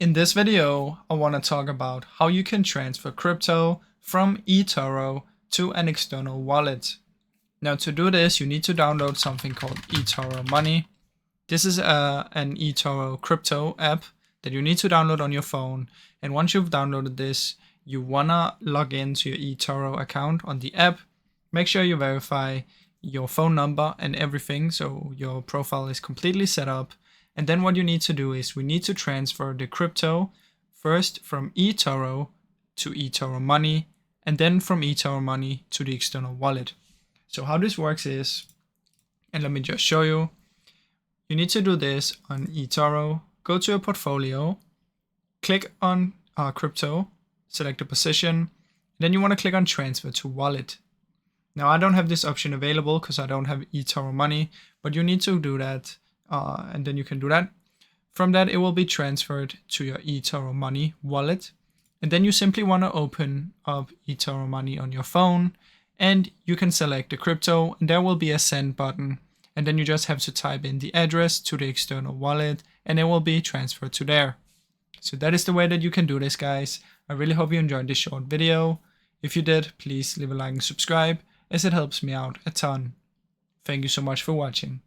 In this video, I want to talk about how you can transfer crypto from eToro to an external wallet. Now to do this, you need to download something called eToro Money. This is an eToro crypto app that you need to download on your phone. And once you've downloaded this, you want to log into your eToro account on the app. Make sure you verify your phone number and everything so your profile is completely set up. And then what you need to do is we need to transfer the crypto first from eToro to eToro Money, and then from eToro Money to the external wallet. So how this works is, and let me just show you, you need to do this on eToro, go to your portfolio, click on crypto, select a position, then you want to click on transfer to wallet. Now I don't have this option available because I don't have eToro Money, but you need to do that. And then you can do that. From that, it will be transferred to your eToro Money wallet. And then you simply want to open up eToro Money on your phone, and you can select the crypto, and there will be a send button. And then you just have to type in the address to the external wallet, and it will be transferred to there. So that is the way that you can do this, guys. I really hope you enjoyed this short video. If you did, please leave a like and subscribe, as it helps me out a ton. Thank you so much for watching.